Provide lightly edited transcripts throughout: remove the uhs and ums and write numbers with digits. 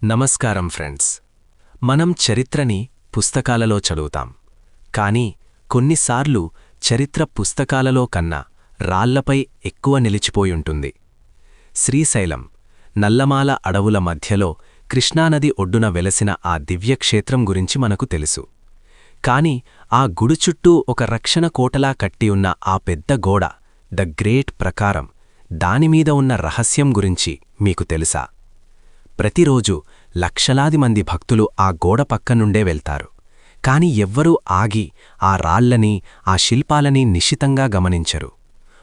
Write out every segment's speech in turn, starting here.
నమస్కారం ఫ్రెండ్స్. మనం చరిత్రని పుస్తకాలలో చదువుతాం. కానీ కొన్నిసార్లు చరిత్ర పుస్తకాలలో కన్నా రాళ్లపై ఎక్కువ నిలిచిపోయుంటుంది. శ్రీశైలం, నల్లమాల అడవుల మధ్యలో కృష్ణానది ఒడ్డున వెలసిన ఆ దివ్యక్షేత్రం గురించి మనకు తెలుసు. కాని ఆ గుడి చుట్టూ ఒక రక్షణ కోటలా కట్టియున్న ఆ పెద్ద గోడ, ద గ్రేట్ ప్రకారం, దానిమీద ఉన్న రహస్యం గురించి మీకు తెలుసా? ప్రతిరోజు లక్షలాది మంది భక్తులు ఆ గోడ పక్కనుండే వెళ్తారు. కాని ఎవ్వరూ ఆగి ఆ రాళ్లని, ఆ శిల్పాలని నిశితంగా గమనించరు.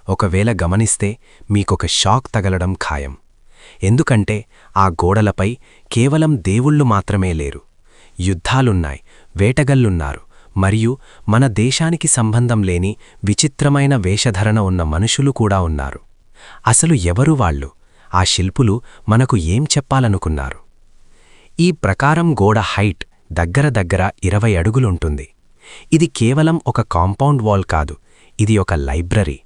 ఒకవేళ గమనిస్తే మీకొక షాక్ తగలడం ఖాయం. ఎందుకంటే ఆ గోడలపై కేవలం దేవుళ్ళు మాత్రమే లేరు. యుద్ధాలున్నాయి, వేటగల్లున్నారు, మరియు మన దేశానికి సంబంధం లేని విచిత్రమైన వేషధరణ ఉన్న మనుషులు కూడా ఉన్నారు. అసలు ఎవరు వాళ్ళు? ఆ శిల్పులు మనకు ఏం చెప్పాలనుకున్నారు? ఈ ప్రకారం గోడ హైట్ దగ్గర 20 అడుగులుంటుంది. ఇది కేవలం ఒక కాంపౌండ్ వాల్ కాదు, ఇది ఒక లైబ్రరీ.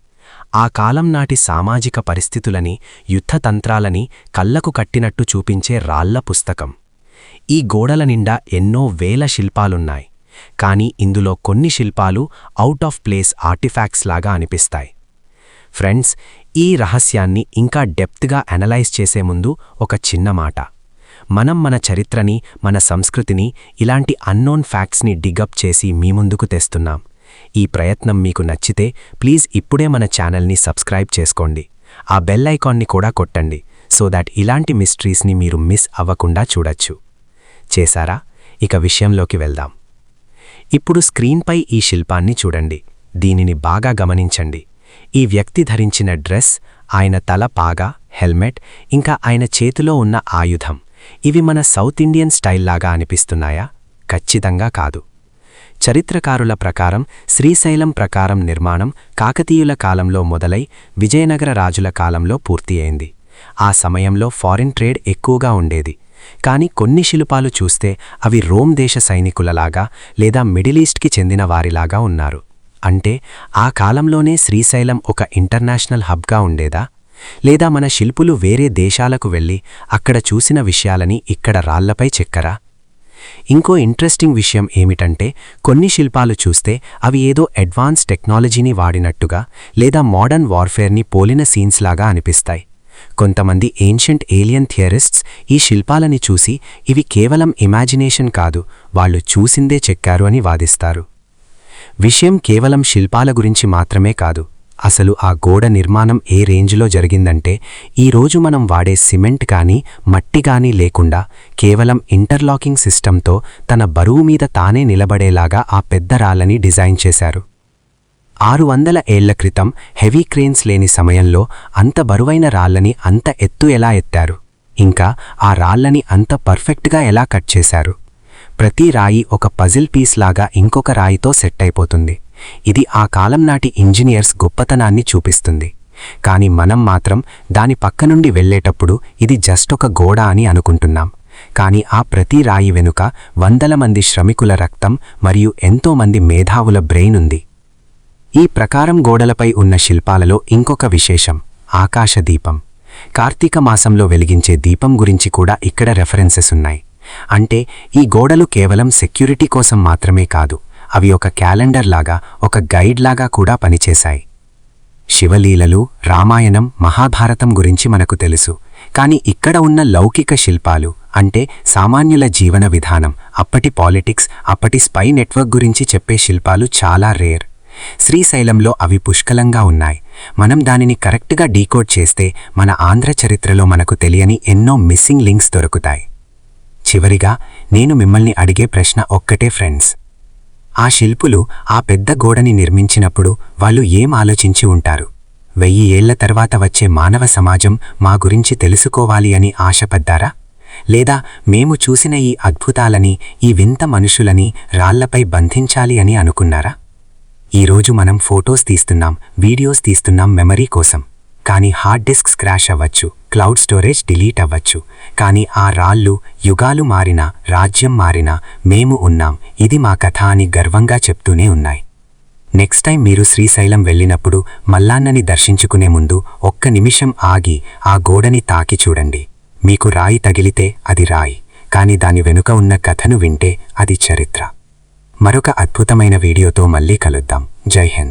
ఆ కాలం నాటి సామాజిక పరిస్థితులని, యుద్ధతంత్రాలని కళ్లకు కట్టినట్టు చూపించే రాళ్ల పుస్తకం. ఈ గోడల నిండా ఎన్నో వేల శిల్పాలున్నాయి. కాని ఇందులో కొన్ని శిల్పాలు అవుట్ ఆఫ్ ప్లేస్ ఆర్టిఫాక్ట్స్ లాగా అనిపిస్తాయి. ఫ్రెండ్స్, ఈ రహస్యాన్ని ఇంకా డెప్త్గా అనలైజ్ చేసే ముందు ఒక చిన్న మాట. మనం మన చరిత్రని, మన సంస్కృతిని, ఇలాంటి అన్నోన్ ఫ్యాక్ట్స్ని డిగప్ చేసి మీ ముందుకు తెస్తున్నాం. ఈ ప్రయత్నం మీకు నచ్చితే ప్లీజ్ ఇప్పుడే మన ఛానల్ని సబ్స్క్రైబ్ చేసుకోండి. ఆ బెల్ ఐకాన్ని కూడా కొట్టండి, సో దాట్ ఇలాంటి మిస్టరీస్ని మీరు మిస్ అవ్వకుండా చూడొచ్చు. చేశారా? ఇక విషయంలోకి వెళ్దాం. ఇప్పుడు స్క్రీన్పై ఈ శిల్పాన్ని చూడండి. దీనిని బాగా గమనించండి. ఈ వ్యక్తి ధరించిన డ్రెస్, ఆయన తల పాగా, హెల్మెట్, ఇంకా ఆయన చేతిలో ఉన్న ఆయుధం, ఇవి మన సౌత్ ఇండియన్ స్టైల్లాగా అనిపిస్తున్నాయా? ఖచ్చితంగా కాదు. చరిత్రకారుల ప్రకారం శ్రీశైలం ప్రకారం నిర్మాణం కాకతీయుల కాలంలో మొదలై విజయనగర రాజుల కాలంలో పూర్తి అయింది. ఆ సమయంలో ఫారిన్ ట్రేడ్ ఎక్కువగా ఉండేది. కాని కొన్ని శిల్పాలు చూస్తే అవి రోమ్ దేశ సైనికులలాగా లేదా మిడిల్ ఈస్ట్కి చెందిన వారిలాగా ఉన్నారు. అంటే ఆ కాలంలోనే శ్రీశైలం ఒక ఇంటర్నేషనల్ హబ్గా ఉండేదా? లేదా మన శిల్పులు వేరే దేశాలకు వెళ్ళి అక్కడ చూసిన విషయాలని ఇక్కడ రాళ్లపై చెక్కరా? ఇంకో ఇంట్రెస్టింగ్ విషయం ఏమిటంటే, కొన్ని శిల్పాలు చూస్తే అవి ఏదో అడ్వాన్స్ టెక్నాలజీని వాడినట్టుగా లేదా మోడర్న్ వార్ఫేర్ని పోలిన సీన్స్లాగా అనిపిస్తాయి. కొంతమంది ఏన్షియంట్ ఏలియన్ థియరిస్ట్స్ ఈ శిల్పాలని చూసి ఇవి కేవలం ఇమాజినేషన్ కాదు, వాళ్ళు చూసిందే చెక్కారు అని వాదిస్తారు. విషయం కేవలం శిల్పాల గురించి మాత్రమే కాదు. అసలు ఆ గోడ నిర్మాణం ఏ రేంజ్లో జరిగిందంటే, ఈరోజు మనం వాడే సిమెంట్ కానీ మట్టి కానీ లేకుండా కేవలం ఇంటర్లాకింగ్ సిస్టంతో తన బరువు మీద తానే నిలబడేలాగా ఆ పెద్ద రాళ్ళని డిజైన్ చేశారు. 600 ఏళ్ల క్రితం హెవీ క్రేన్స్ లేని సమయంలో అంత బరువైన రాళ్ళని అంత ఎత్తు ఎలా ఎత్తారు? ఇంకా ఆ రాళ్ళని అంత పర్ఫెక్ట్గా ఎలా కట్ చేశారు? ప్రతి రాయి ఒక పజిల్ పీస్ లాగా ఇంకొక రాయితో సెట్ అయిపోతుంది. ఇది ఆ కాలం నాటి ఇంజనీర్స్ గొప్పతనాన్ని చూపిస్తుంది. కాని మనం మాత్రం దాని పక్కనుండి వెళ్లేటప్పుడు ఇది జస్ట్ ఒక గోడ అని అనుకుంటున్నాం. కాని ఆ ప్రతి రాయి వెనుక వందల మంది శ్రమికుల రక్తం మరియు ఎంతోమంది మేధావుల బ్రెయిన్ ఉంది. ఈ ప్రకారం గోడలపై ఉన్న శిల్పాలలో ఇంకొక విశేషం ఆకాశదీపం. కార్తీక మాసంలో వెలిగించే దీపం గురించి కూడా ఇక్కడ రెఫరెన్సెస్ ఉన్నాయి. అంటే ఈ గోడలు కేవలం సెక్యూరిటీ కోసం మాత్రమే కాదు, అవి ఒక క్యాలెండర్ లాగా, ఒక గైడ్ లాగా కూడా పనిచేశాయి. శివలీలలు, రామాయణం, మహాభారతం గురించి మనకు తెలుసు. కాని ఇక్కడ ఉన్న లౌకిక శిల్పాలు, అంటే సామాన్యుల జీవన విధానం, అప్పటి పాలిటిక్స్, అప్పటి స్పై నెట్వర్క్ గురించి చెప్పే శిల్పాలు చాలా రేర్. శ్రీశైలంలో అవి పుష్కలంగా ఉన్నాయి. మనం దానిని కరెక్ట్గా డీకోడ్ చేస్తే మన ఆంధ్ర చరిత్రలో మనకు తెలియని ఎన్నో మిస్సింగ్ లింక్స్ దొరుకుతాయి. చివరిగా నేను మిమ్మల్ని అడిగే ప్రశ్న ఒక్కటే ఫ్రెండ్స్. ఆ శిల్పులు ఆ పెద్ద గోడని నిర్మించినప్పుడు వాళ్ళు ఏం ఆలోచించి ఉంటారు? 1000 ఏళ్ల తర్వాత వచ్చే మానవ సమాజం మా గురించి తెలుసుకోవాలి అని ఆశపడ్డారా? లేదా మేము చూసిన ఈ అద్భుతాలని, ఈ వింత మనుషులని రాళ్లపై బంధించాలి అని అనుకున్నారా? ఈరోజు మనం ఫోటోస్ తీస్తున్నాం, వీడియోస్ తీస్తున్నాం మెమరీ కోసం. కానీ హార్డ్ డిస్క్ క్రాష్ అవ్వచ్చు, క్లౌడ్ స్టోరేజ్ డిలీట్ అవ్వచ్చు. కానీ ఆ రాళ్ళు యుగాలు మారినా, రాజ్యం మారినా మేము ఉన్నాం, ఇది మా కథ అని గర్వంగా చెప్తూనే ఉన్నాయి. నెక్స్ట్ టైం మీరు శ్రీశైలం వెళ్ళినప్పుడు మల్లాన్నని దర్శించుకునే ముందు ఒక్క నిమిషం ఆగి ఆ గోడని తాకి చూడండి. మీకు రాయి తగిలితే అది రాయి, కాని దాని వెనుక ఉన్న కథను వింటే అది చరిత్ర. మరొక అద్భుతమైన వీడియోతో మళ్ళీ కలుద్దాం. జై హింద్.